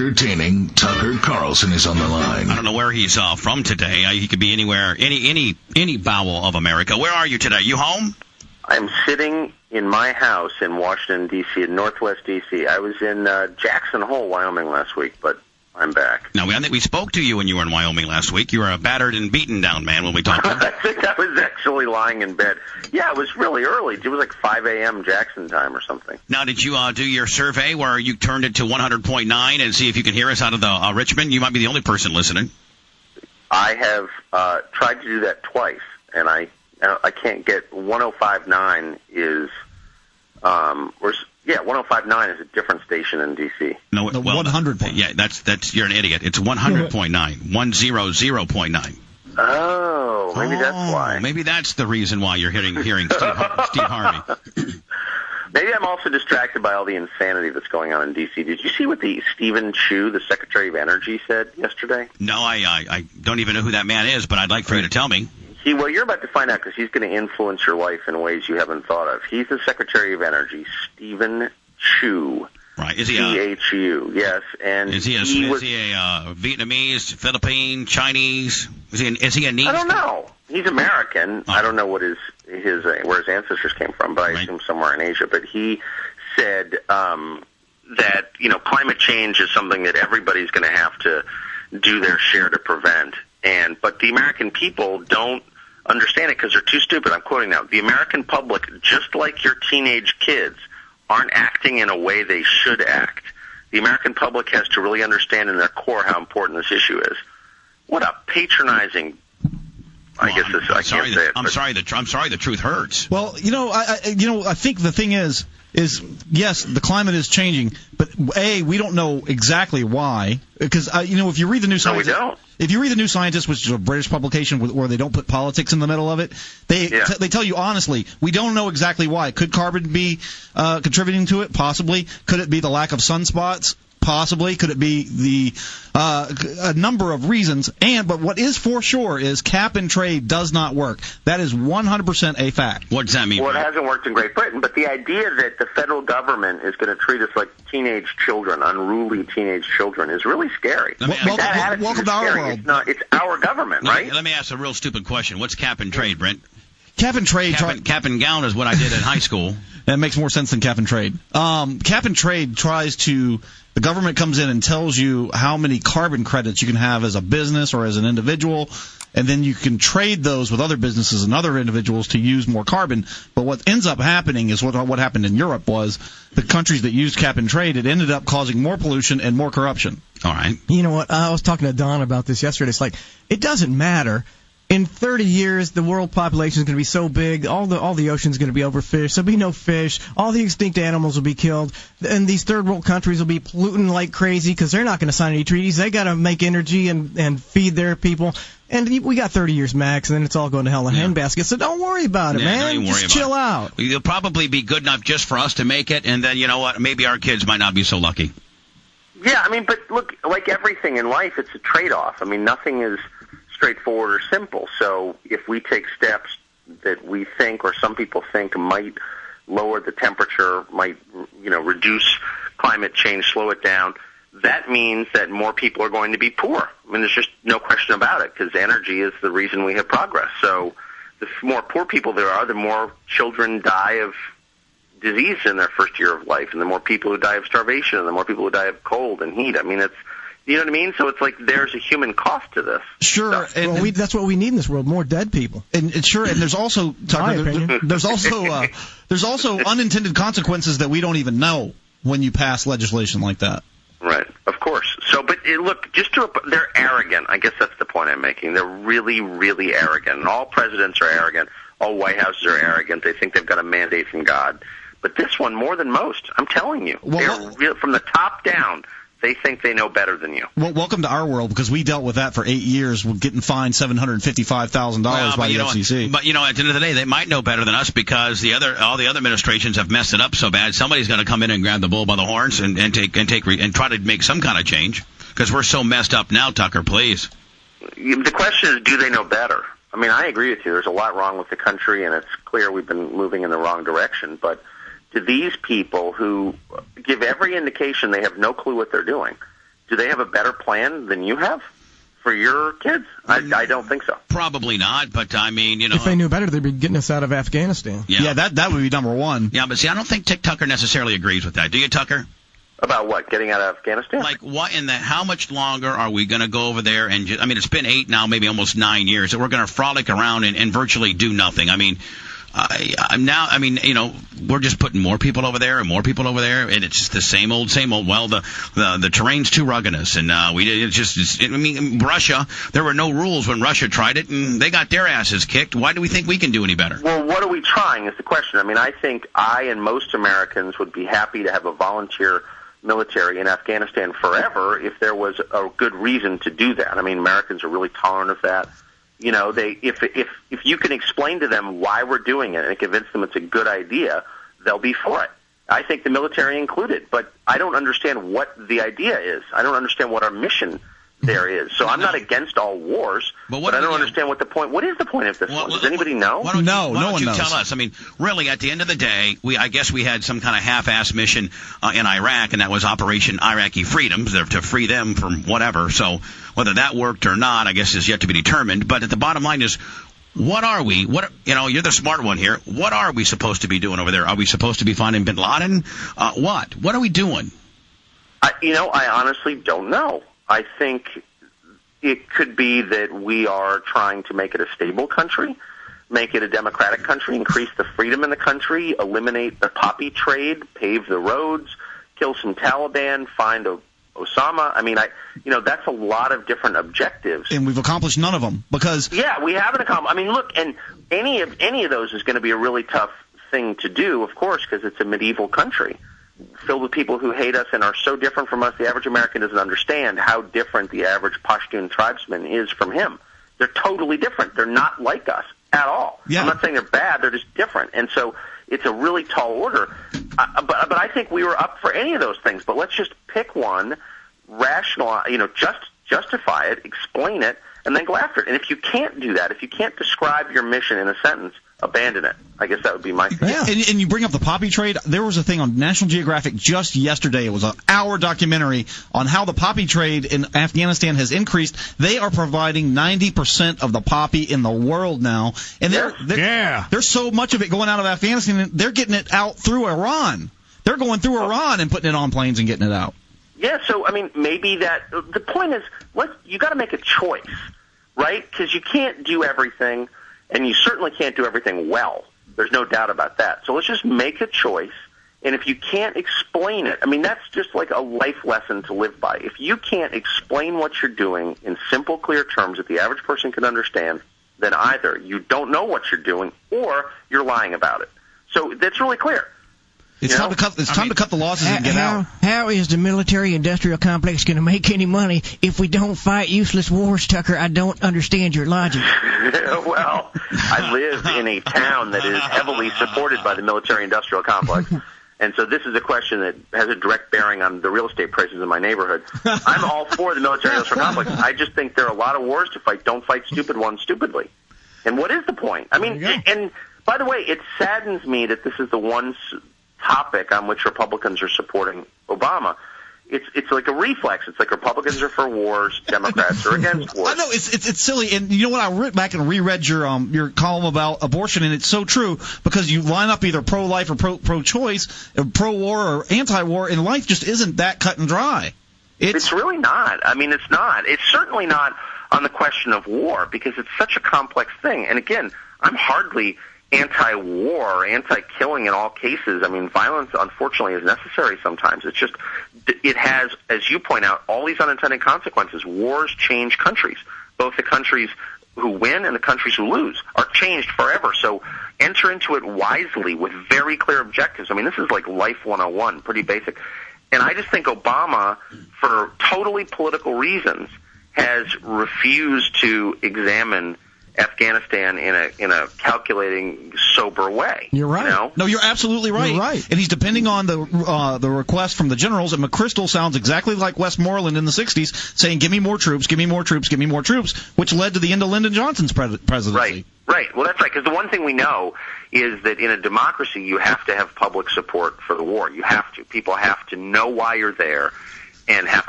entertaining Tucker Carlson is on the line. I don't know where he's from today. He could be anywhere, any bowel of America. Where are you today? You home? I'm sitting in my house in Washington, D.C., in Northwest D.C. I was in Jackson Hole, Wyoming last week, but I'm back. Now, I think we spoke to you when you were in Wyoming last week. You were a battered and beaten down man when we talked to you. I think I was actually lying in bed. Yeah, it was really early. It was like 5 a.m. Jackson time or something. Now, did you do your survey where you turned it to 100.9 and see if you can hear us out of the Richmond? You might be the only person listening. I have tried to do that twice, and I can't get 105.9 is 105.9 is a different station in D.C. No, well, 100. Yeah, that's you're an idiot. It's 100.9, 100.9. Oh, maybe that's why. Maybe that's the reason why you're hearing Steve Harvey. Maybe I'm also distracted by all the insanity that's going on in D.C. Did you see what the Stephen Chu, the Secretary of Energy, said yesterday? No, I don't even know who that man is, but I'd like for you to tell me. Well, you're about to find out because he's going to influence your life in ways you haven't thought of. He's the Secretary of Energy, Stephen Chu. Right. Is he C-H-U, yes. And is he a Vietnamese, Philippine, Chinese? Is he a I don't know. He's American. I don't know what where his ancestors came from, but I assume somewhere in Asia. But he said that climate change is something that everybody's going to have to do their share to prevent. But the American people don't understand it because they're too stupid. I'm quoting now. The American public, just like your teenage kids, aren't acting in a way they should act. The American public has to really understand in their core how important this issue is. What a patronizing. I can't say it. I'm sorry. The truth hurts. Well, I think the thing is yes, the climate is changing, but we don't know exactly why. Because if you read the New Scientist, we don't. If you read the New Scientist, which is a British publication where they don't put politics in the middle of it, they tell you honestly, we don't know exactly why. Could carbon be contributing to it? Possibly. Could it be the lack of sunspots? Possibly. Could it be a number of reasons? But what is for sure is cap and trade does not work. That is 100% a fact. What does that mean? Well, it hasn't worked in Great Britain, but the idea that the federal government is going to treat us like teenage children, unruly teenage children, is really scary. Welcome to our world. It's our government, right? Let me ask a real stupid question. What's cap and trade, Brent? Cap and trade. Cap and gown is what I did in high school. That makes more sense than cap and trade. Cap and trade tries to. The government comes in and tells you how many carbon credits you can have as a business or as an individual, and then you can trade those with other businesses and other individuals to use more carbon. But what ends up happening is what happened in Europe was the countries that used cap and trade, it ended up causing more pollution and more corruption. All right. You know what? I was talking to Don about this yesterday. It's like, it doesn't matter. In 30 years, the world population is going to be so big, all the ocean's going to be overfished. There'll be no fish. All the extinct animals will be killed, and these third world countries will be polluting like crazy because they're not going to sign any treaties. They got to make energy and feed their people. And we got 30 years max, and then it's all going to hell in a handbasket. So don't worry about it, man. Just chill out. It'll probably be good enough just for us to make it, and then you know what? Maybe our kids might not be so lucky. Yeah, but look, like everything in life, it's a trade-off. Nothing is straightforward or simple. So if we take steps that we think or some people think might lower the temperature, might reduce climate change, slow it down, that means that more people are going to be poor. There's just no question about it because energy is the reason we have progress. So the more poor people there are, the more children die of disease in their first year of life, and the more people who die of starvation, and the more people who die of cold and heat. It's you know what I mean? So it's like there's a human cost to this. Sure, and that's what we need in this world: more dead people. And there's also there's also unintended consequences that we don't even know when you pass legislation like that. Right, of course. So, but look, they're arrogant. I guess that's the point I'm making. They're really, really arrogant. And all presidents are arrogant. All White Houses are arrogant. They think they've got a mandate from God. But this one, more than most, I'm telling you, they're from the top down. They think they know better than you. Well, welcome to our world because we dealt with that for 8 years, getting fined $755,000 by the FCC. But at the end of the day, they might know better than us because all the other administrations have messed it up so bad. Somebody's going to come in and grab the bull by the horns and try to make some kind of change because we're so messed up now. Tucker, please. The question is, do they know better? I agree with you. There's a lot wrong with the country, and it's clear we've been moving in the wrong direction. But to these people who give every indication they have no clue what they're doing, do they have a better plan than you have for your kids? I don't think so. Probably not, but I mean, if they knew better, they'd be getting us out of Afghanistan. Yeah, that would be number one. Yeah, but see, I don't think Tucker necessarily agrees with that. Do you, Tucker? About what? Getting out of Afghanistan? Like, what in the? How much longer are we going to go over there and I mean, it's been 8 now, maybe almost 9 years that we're going to frolic around and virtually do nothing. I mean, we're just putting more people over there, and it's just the same old. Well, the terrain's too ruggedness, and Russia. There were no rules when Russia tried it, and they got their asses kicked. Why do we think we can do any better? Well, what are we trying is the question. I mean, I think I and most Americans would be happy to have a volunteer military in Afghanistan forever if there was a good reason to do that. I mean, Americans are really tolerant of that. You know, if you can explain to them why we're doing it and convince them it's a good idea, they'll be for it. I think the military included, but I don't understand what the idea is. I don't understand what our mission there is. So I'm not against all wars, but I don't understand what the point. What is the point of this one? Does anybody know? No one knows. Tell us. I mean, really, at the end of the day, I guess we had some kind of half-assed mission in Iraq, and that was Operation Iraqi Freedom, to free them from whatever. So whether that worked or not, I guess, is yet to be determined. But the bottom line is, what are we? You're the smart one here. What are we supposed to be doing over there? Are we supposed to be finding bin Laden? What are we doing? I honestly don't know. I think it could be that we are trying to make it a stable country, make it a democratic country, increase the freedom in the country, eliminate the poppy trade, pave the roads, kill some Taliban, find Osama. I mean, that's a lot of different objectives. And we've accomplished none of them because... Yeah, we haven't accomplished... I mean, look, and any of those is going to be a really tough thing to do, of course, because it's a medieval country filled with people who hate us and are so different from us. The average American doesn't understand how different the average Pashtun tribesman is from him. They're totally different. They're not like us at all. Yeah. I'm not saying they're bad. They're just different. And so it's a really tall order. But I think we were up for any of those things. But let's just pick one, rationalize, justify it, explain it, and then go after it. And if you can't do that, if you can't describe your mission in a sentence, abandon it. I guess that would be my thing. Yeah. And you bring up the poppy trade. There was a thing on National Geographic just yesterday. It was an hour documentary on how the poppy trade in Afghanistan has increased. They are providing 90% of the poppy in the world now. And there's so much of it going out of Afghanistan, they're getting it out through Iran. They're going through Iran and putting it on planes and getting it out. Yeah, so, I mean, maybe the point is, you got to make a choice, right? Because you can't do everything, and you certainly can't do everything well. There's no doubt about that. So let's just make a choice, and if you can't explain it, I mean, that's just like a life lesson to live by. If you can't explain what you're doing in simple, clear terms that the average person can understand, then either you don't know what you're doing or you're lying about it. So that's really clear. It's time to cut the losses and get out. How is the military-industrial complex going to make any money if we don't fight useless wars, Tucker? I don't understand your logic. Well, I live in a town that is heavily supported by the military-industrial complex, and so this is a question that has a direct bearing on the real estate prices in my neighborhood. I'm all for the military-industrial complex. I just think there are a lot of wars to fight. Don't fight stupid ones stupidly. And what is the point? I mean, and by the way, it saddens me that this is the one topic on which Republicans are supporting Obama. It's like a reflex. It's like Republicans are for wars, Democrats are against wars. I know it's silly, and you know what? I went back and reread your column about abortion, and it's so true because you line up either pro-life or pro-choice, pro-war or anti-war, and life just isn't that cut and dry. It's really not. I mean, it's not. It's certainly not on the question of war because it's such a complex thing. And again, I'm hardly anti-war, anti-killing in all cases. I mean, violence, unfortunately, is necessary sometimes. It's just, it has, as you point out, all these unintended consequences. Wars change countries. Both the countries who win and the countries who lose are changed forever. So enter into it wisely with very clear objectives. I mean, this is like Life 101, pretty basic. And I just think Obama, for totally political reasons, has refused to examine Afghanistan in a calculating, sober way. You're right. You know? No, you're absolutely right. You're right. And he's depending on the request from the generals. And McChrystal sounds exactly like Westmoreland in the 60s, saying, give me more troops, give me more troops, give me more troops, which led to the end of Lyndon Johnson's presidency. Right. Well, that's right, because the one thing we know is that in a democracy, you have to have public support for the war. You have to. People have to know why you're there and have to